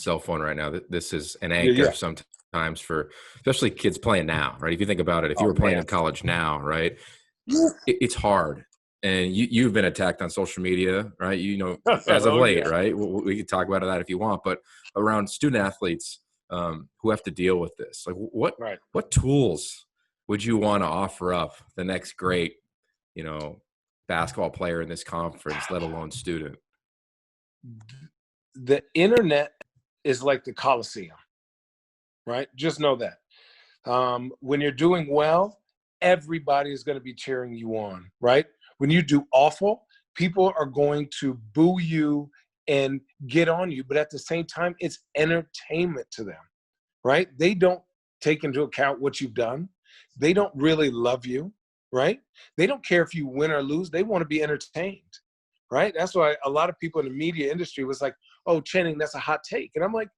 cell phone right now. This is an Yeah, anchor yeah. sometimes for especially kids playing now, right? If you think about it, if you Oh were playing man. in college now, right, it's hard. And you've been attacked on social media, right? As of Oh late, yeah. right? We could talk about that if you want, but around student athletes who have to deal with this, like Right. what tools would you want to offer up the next great, you know, basketball player in this conference, let alone student? The internet is like the Coliseum, right? Just know that. When you're doing well, everybody is going to be cheering you on, right? When you do awful, people are going to boo you and get on you. But at the same time, it's entertainment to them, right? They don't take into account what you've done. They don't really love you, right? They don't care if you win or lose. They want to be entertained, right? That's why a lot of people in the media industry was like, oh, Channing, that's a hot take. And I'm like,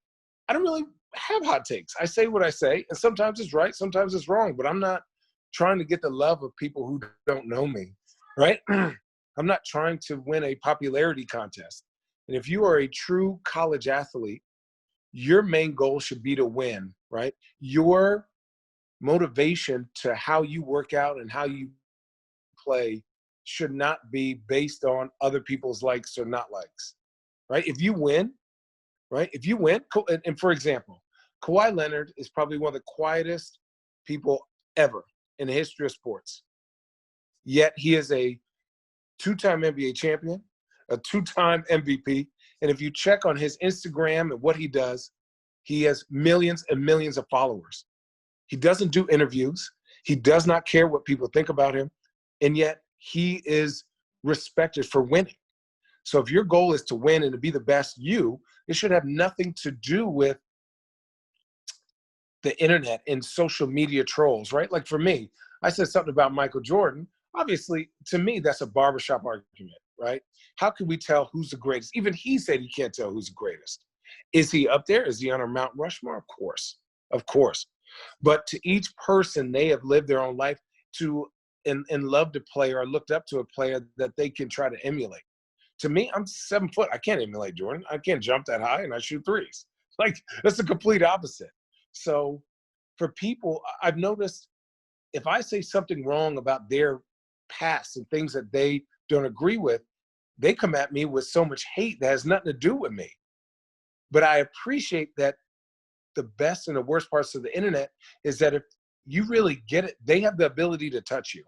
I don't really have hot takes. I say what I say, and sometimes it's right, sometimes it's wrong, but I'm not trying to get the love of people who don't know me, right? I'm not trying to win a popularity contest. And if you are a true college athlete, your main goal should be to win, right? Your motivation to how you work out and how you play should not be based on other people's likes or not likes, right? If you win, right? If you win, and for example, Kawhi Leonard is probably one of the quietest people ever in the history of sports. Yet he is a two-time NBA champion, a two-time MVP, and if you check on his Instagram and what he does, he has millions and millions of followers. He doesn't do interviews. He does not care what people think about him, and yet he is respected for winning. So if your goal is to win and to be the best you, it should have nothing to do with the internet and social media trolls, right? Like for me, I said something about Michael Jordan. Obviously, to me, that's a barbershop argument, right? How can we tell who's the greatest? Even he said he can't tell who's the greatest. Is he up there? Is he on a Mount Rushmore? Of course, of course. But to each person, they have lived their own life to and loved a player or looked up to a player that they can try to emulate. To me, I'm 7 foot. I can't emulate Jordan. I can't jump that high and I shoot threes. Like that's the complete opposite. So for people, I've noticed if I say something wrong about their past and things that they don't agree with, they come at me with so much hate that has nothing to do with me. But I appreciate that the best and the worst parts of the internet is that if you really get it, they have the ability to touch you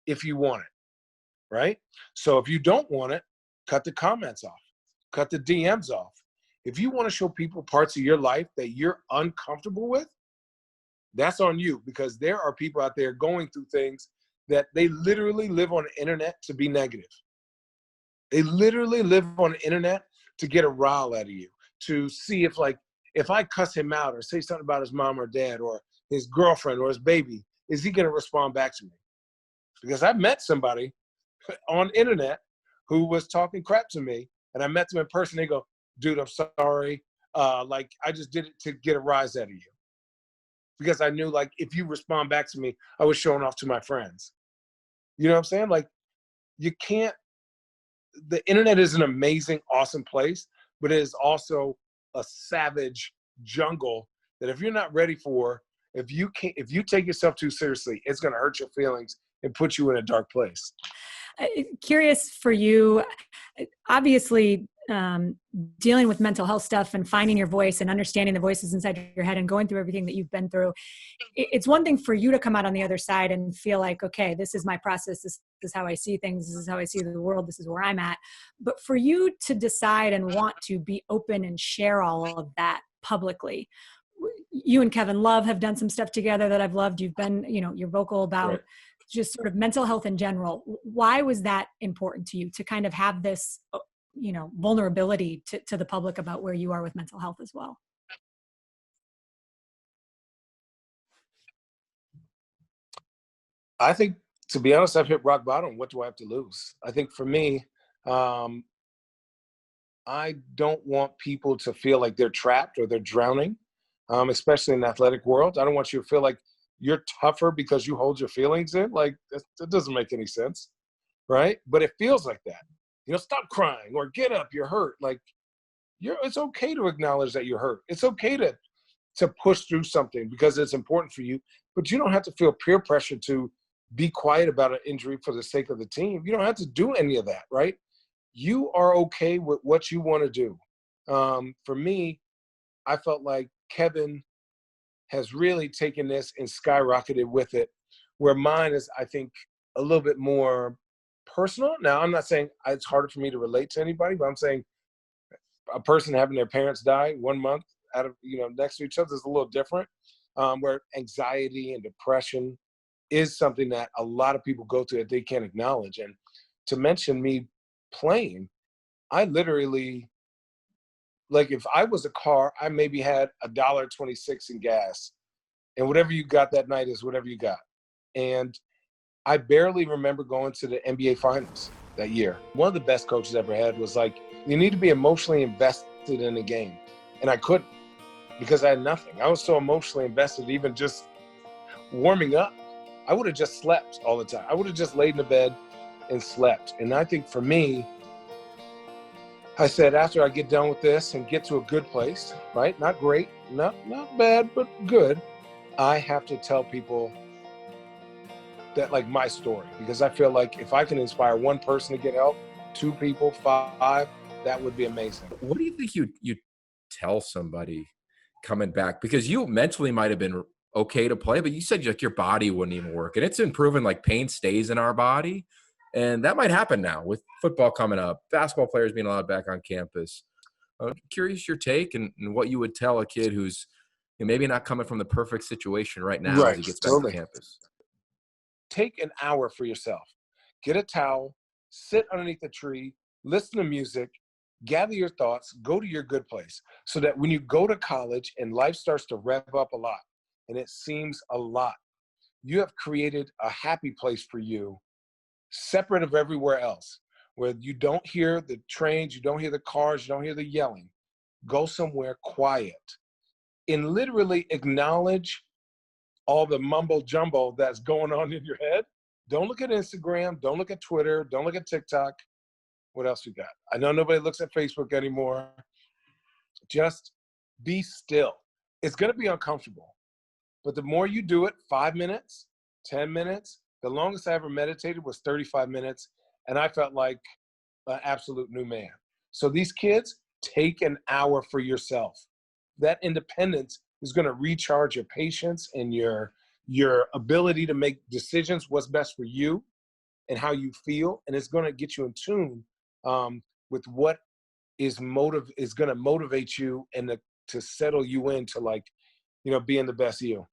if you want it, right? So if you don't want it, cut the comments off, cut the DMs off. If you want to show people parts of your life that you're uncomfortable with, that's on you, because there are people out there going through things that they literally live on the internet to be negative. They literally live on the internet to get a rile out of you, to see if I cuss him out or say something about his mom or dad or his girlfriend or his baby, is he going to respond back to me? Because I met somebody on internet who was talking crap to me, and I met them in person. They go, dude, I'm sorry. Like, I just did it to get a rise out of you. Because I knew, like, if you respond back to me, I was showing off to my friends. You know what I'm saying? Like, you can't, the internet is an amazing, awesome place, but it is also a savage jungle that if you're not ready for, if you take yourself too seriously, it's going to hurt your feelings and put you in a dark place. Curious for you, obviously, dealing with mental health stuff and finding your voice and understanding the voices inside your head and going through everything that you've been through. It's one thing for you to come out on the other side and feel like, okay, this is my process. This is how I see things. This is how I see the world. This is where I'm at. But for you to decide and want to be open and share all of that publicly, you and Kevin Love have done some stuff together that I've loved. You've been, you're vocal about Right. just sort of mental health in general. Why was that important to you to kind of have this, vulnerability to the public about where you are with mental health as well? I think, to be honest, I've hit rock bottom. What do I have to lose? I think for me, I don't want people to feel like they're trapped or they're drowning, especially in the athletic world. I don't want you to feel like you're tougher because you hold your feelings in. Like, that doesn't make any sense, right? But it feels like that. Stop crying or get up, you're hurt. Like, it's okay to acknowledge that you're hurt. It's okay to push through something because it's important for you, but you don't have to feel peer pressure to be quiet about an injury for the sake of the team. You don't have to do any of that, right? You are okay with what you want to do. For me, I felt like Kevin has really taken this and skyrocketed with it, where mine is, I think, a little bit more personal. Now, I'm not saying it's harder for me to relate to anybody, but I'm saying a person having their parents die 1 month out of, next to each other is a little different, where anxiety and depression is something that a lot of people go through that they can't acknowledge. And to mention me playing, I literally, like, if I was a car, I maybe had $1.26 in gas, and whatever you got that night is whatever you got. And I barely remember going to the NBA Finals that year. One of the best coaches I ever had was like, you need to be emotionally invested in a game. And I couldn't because I had nothing. I was so emotionally invested, even just warming up. I would have just slept all the time. I would have just laid in the bed and slept. And I think for me, I said, after I get done with this and get to a good place, right? Not great, not bad, but good. I have to tell people that, like, my story, because I feel like if I can inspire one person to get help, 2 people, 5, that would be amazing. What do you think you tell somebody coming back? Because you mentally might have been okay to play, but you said like your body wouldn't even work, and it's been proven like pain stays in our body, and that might happen now with football coming up, basketball players being allowed back on campus. Curious your take and what you would tell a kid who's maybe not coming from the perfect situation right now as Right, he gets back to totally. campus. Take an hour for yourself. Get a towel, sit underneath a tree, listen to music, gather your thoughts, go to your good place, so that when you go to college and life starts to rev up a lot, and it seems a lot, you have created a happy place for you, separate of everywhere else, where you don't hear the trains, you don't hear the cars, you don't hear the yelling. Go somewhere quiet and literally acknowledge all the mumbo jumbo that's going on in your head. Don't look at Instagram. Don't look at Twitter. Don't look at TikTok. What else we got? I know nobody looks at Facebook anymore. Just be still. It's going to be uncomfortable, but the more you do it, 5 minutes, 10 minutes, the longest I ever meditated was 35 minutes, and I felt like an absolute new man. So these kids, take an hour for yourself. That independence is going to recharge your patience and your ability to make decisions, what's best for you and how you feel, and it's going to get you in tune with what is going to motivate you and to settle you into, like, being the best you.